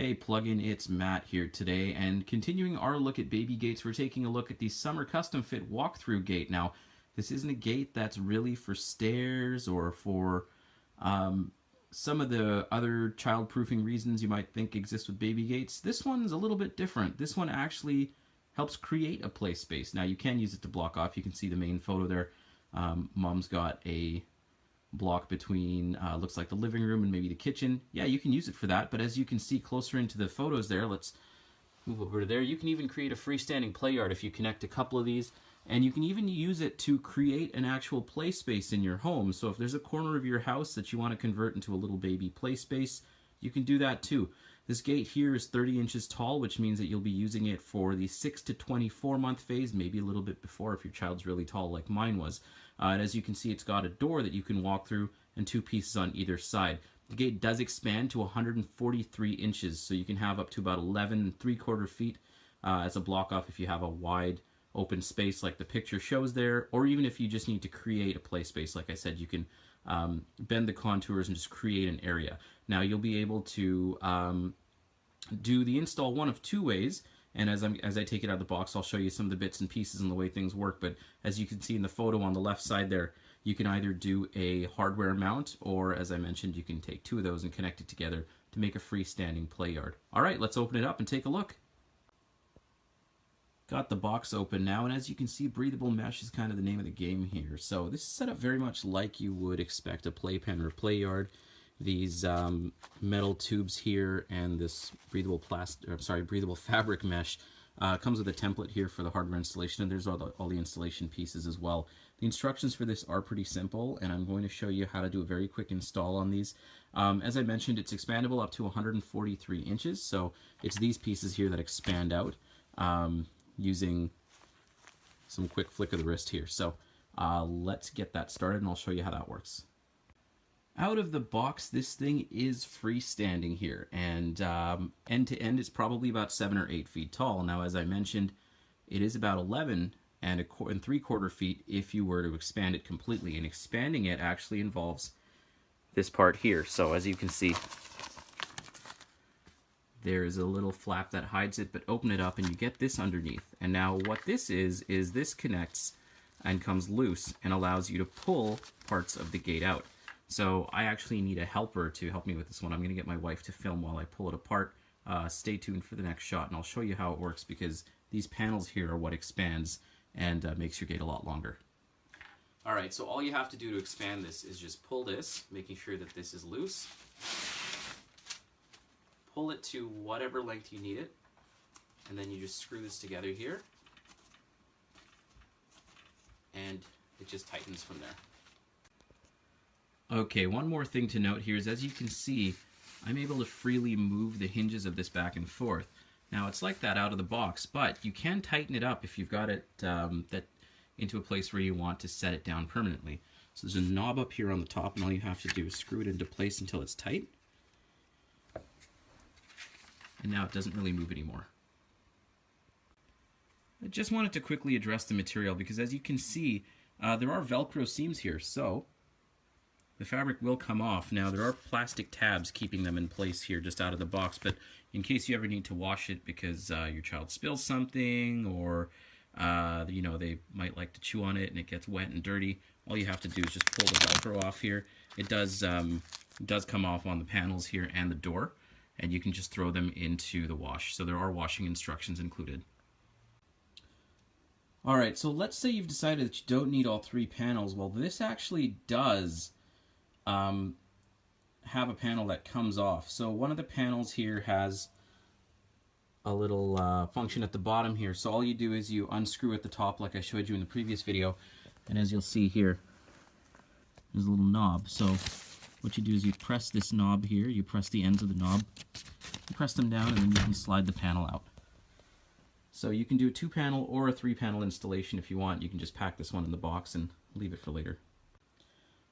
Hey plugin, it's Matt here today, and continuing our look at baby gates, we're taking a look at the Summer Custom Fit walkthrough gate. Now, this isn't a gate that's really for stairs or for some of the other child-proofing reasons you might think exist with baby gates. This one's a little bit different. This one actually helps create a play space. Now, you can use it to block off. You can see the main photo there. Mom's got a block between looks like the living room and maybe the kitchen. Yeah, you can use it for that, but as you can see closer into the photos there, let's move over to there, you can even create a freestanding play yard if you connect a couple of these, and you can even use it to create an actual play space in your home. So if there's a corner of your house that you want to convert into a little baby play space, you can do that too. This gate here is 30 inches tall, which means that you'll be using it for the 6 to 24 month phase, maybe a little bit before if your child's really tall like mine was. And as you can see, it's got a door that you can walk through and two pieces on either side. The gate does expand to 143 inches, so you can have up to about 11 3/4 feet as a block off if you have a wide open space like the picture shows there, or even if you just need to create a play space. Like I said, you can bend the contours and just create an area. Now you'll be able to do the install one of two ways, and as I take it out of the box, I'll show you some of the bits and pieces and the way things work. But as you can see in the photo on the left side there, you can either do a hardware mount, or as I mentioned, you can take two of those and connect it together to make a freestanding play yard. All right, let's open it up and take a look. Got the box open now, and as you can see, breathable mesh is kind of the name of the game here. So this is set up very much like you would expect a playpen or play yard. These metal tubes here and this breathable fabric mesh comes with a template here for the hardware installation, and there's all the installation pieces as well. The instructions for this are pretty simple, and I'm going to show you how to do a very quick install on these. As I mentioned, it's expandable up to 143 inches, so it's these pieces here that expand out using some quick flick of the wrist here. So let's get that started, and I'll show you how that works. Out of the box, this thing is freestanding here, and end to end it's probably about 7 or 8 feet tall. Now, as I mentioned, it is about 11 and 3/4 feet if you were to expand it completely, and expanding it actually involves this part here. So as you can see, there is a little flap that hides it, but open it up and you get this underneath. And now what this is this connects and comes loose and allows you to pull parts of the gate out. So I actually need a helper to help me with this one. I'm going to get my wife to film while I pull it apart. Stay tuned for the next shot, and I'll show you how it works, because these panels here are what expands and makes your gate a lot longer. Alright, so all you have to do to expand this is just pull this, making sure that this is loose. Pull it to whatever length you need it, and then you just screw this together here, and it just tightens from there. Okay, one more thing to note here is, as you can see, I'm able to freely move the hinges of this back and forth. Now, it's like that out of the box, but you can tighten it up if you've got it into a place where you want to set it down permanently. So there's a knob up here on the top, and all you have to do is screw it into place until it's tight. And now it doesn't really move anymore. I just wanted to quickly address the material, because as you can see, there are Velcro seams here, so the fabric will come off. Now, there are plastic tabs keeping them in place here just out of the box, but in case you ever need to wash it because your child spills something, or you know, they might like to chew on it and it gets wet and dirty, all you have to do is just pull the Velcro off here. It does come off on the panels here and the door, and you can just throw them into the wash. So there are washing instructions included. Alright, so let's say you've decided that you don't need all 3 panels. Well, this actually does have a panel that comes off. So one of the panels here has a little function at the bottom here. So all you do is you unscrew at the top like I showed you in the previous video, and as you'll see here, there's a little knob. So what you do is you press this knob here, you press the ends of the knob, you press them down, and then you can slide the panel out. So you can do a 2-panel or a 3-panel installation if you want. You can just pack this one in the box and leave it for later.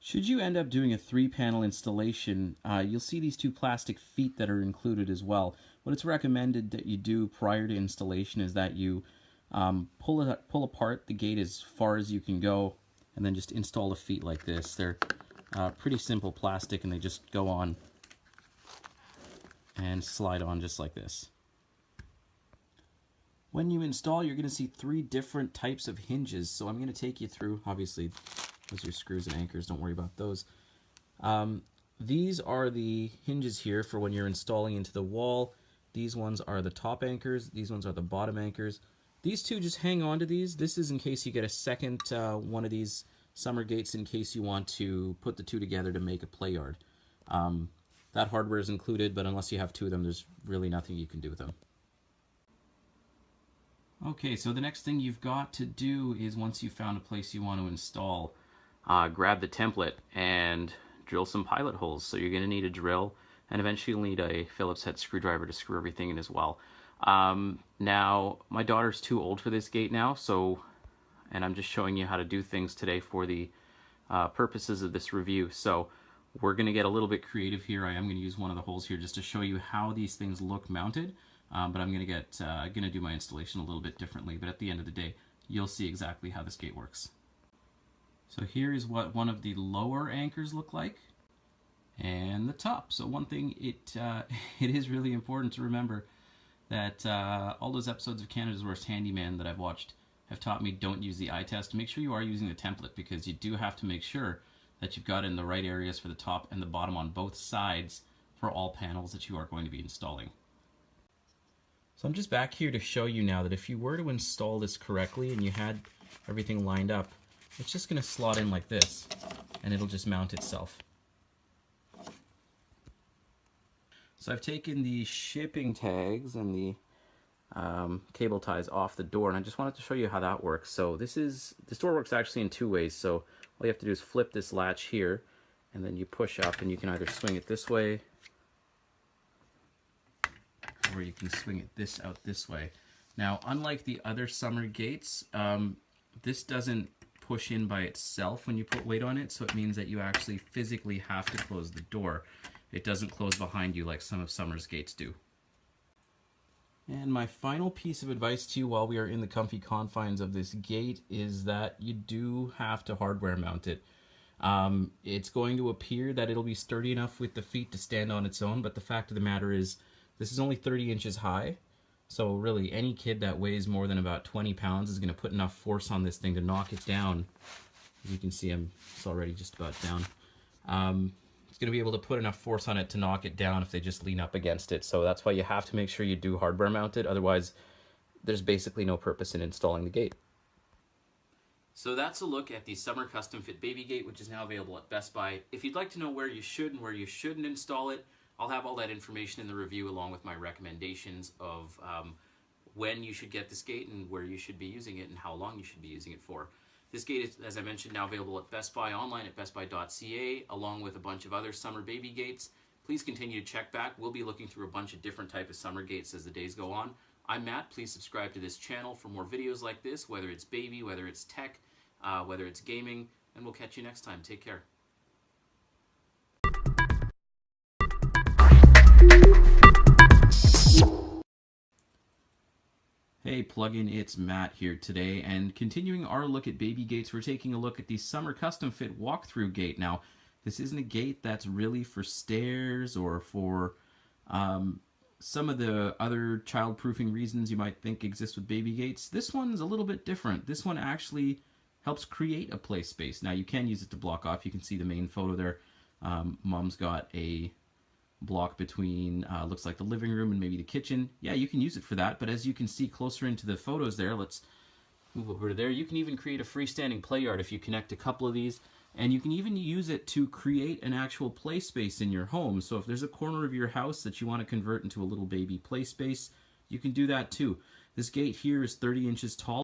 Should you end up doing a 3-panel installation, you'll see these 2 plastic feet that are included as well. What it's recommended that you do prior to installation is that you pull apart the gate as far as you can go, and then just install the feet like this. They're pretty simple plastic, and they just go on and slide on just like this. When you install, you're going to see 3 different types of hinges. So I'm going to take you through, obviously, those are screws and anchors, don't worry about those. These are the hinges here for when you're installing into the wall. These ones are the top anchors, these ones are the bottom anchors. These 2, just hang on to these. This is in case you get a second one of these summer gates, in case you want to put the 2 together to make a play yard. That hardware is included, but unless you have 2 of them, there's really nothing you can do with them. Okay, so the next thing you've got to do is, once you've found a place you want to install, grab the template and drill some pilot holes. So you're going to need a drill, and eventually you'll need a Phillips head screwdriver to screw everything in as well. Now, my daughter's too old for this gate now, and I'm just showing you how to do things today for the purposes of this review. So we're going to get a little bit creative here. I am going to use one of the holes here just to show you how these things look mounted. But I'm going to do my installation a little bit differently. But at the end of the day, you'll see exactly how this gate works. So here is what one of the lower anchors look like, and the top. So one thing, it is really important to remember that all those episodes of Canada's Worst Handyman that I've watched have taught me don't use the eye test. Make sure you are using the template, because you do have to make sure that you've got in the right areas for the top and the bottom on both sides for all panels that you are going to be installing. So I'm just back here to show you now that if you were to install this correctly and you had everything lined up, it's just going to slot in like this, and it'll just mount itself. So I've taken the shipping tags and the cable ties off the door, and I just wanted to show you how that works. So this door works actually in 2 ways. So all you have to do is flip this latch here, and then you push up, and you can either swing it this way, or you can swing it out this way. Now, unlike the other summer gates, this doesn't push in by itself when you put weight on it, so it means that you actually physically have to close the door. It doesn't close behind you like some of summer's gates do. And my final piece of advice to you while we are in the comfy confines of this gate is that you do have to hardware mount it. It's going to appear that it'll be sturdy enough with the feet to stand on its own, but the fact of the matter is, this is only 30 inches high, so really any kid that weighs more than about 20 pounds is going to put enough force on this thing to knock it down. As you can see, it's already just about down. It's going to be able to put enough force on it to knock it down if they just lean up against it. So that's why you have to make sure you do hardware mount it, otherwise there's basically no purpose in installing the gate. So that's a look at the Summer Custom Fit Baby Gate, which is now available at Best Buy. If you'd like to know where you should and where you shouldn't install it, I'll have all that information in the review, along with my recommendations of when you should get this gate and where you should be using it and how long you should be using it for. This gate is, as I mentioned, now available at Best Buy online at bestbuy.ca, along with a bunch of other summer baby gates. Please continue to check back. We'll be looking through a bunch of different types of summer gates as the days go on. I'm Matt. Please subscribe to this channel for more videos like this, whether it's baby, whether it's tech, whether it's gaming, and we'll catch you next time. Take care. Hey plugin, it's Matt here today, and continuing our look at baby gates, we're taking a look at the Summer Custom Fit walkthrough gate. Now, this isn't a gate that's really for stairs or for some of the other child-proofing reasons you might think exist with baby gates. This one's a little bit different. This one actually helps create a play space. Now, you can use it to block off. You can see the main photo there. Mom's got a block between looks like the living room and maybe the kitchen. Yeah, you can use it for that, but as you can see closer into the photos there, let's move over to there. You can even create a freestanding play yard if you connect a couple of these, and you can even use it to create an actual play space in your home. So if there's a corner of your house that you want to convert into a little baby play space, you can do that too. This gate here is 30 inches tall.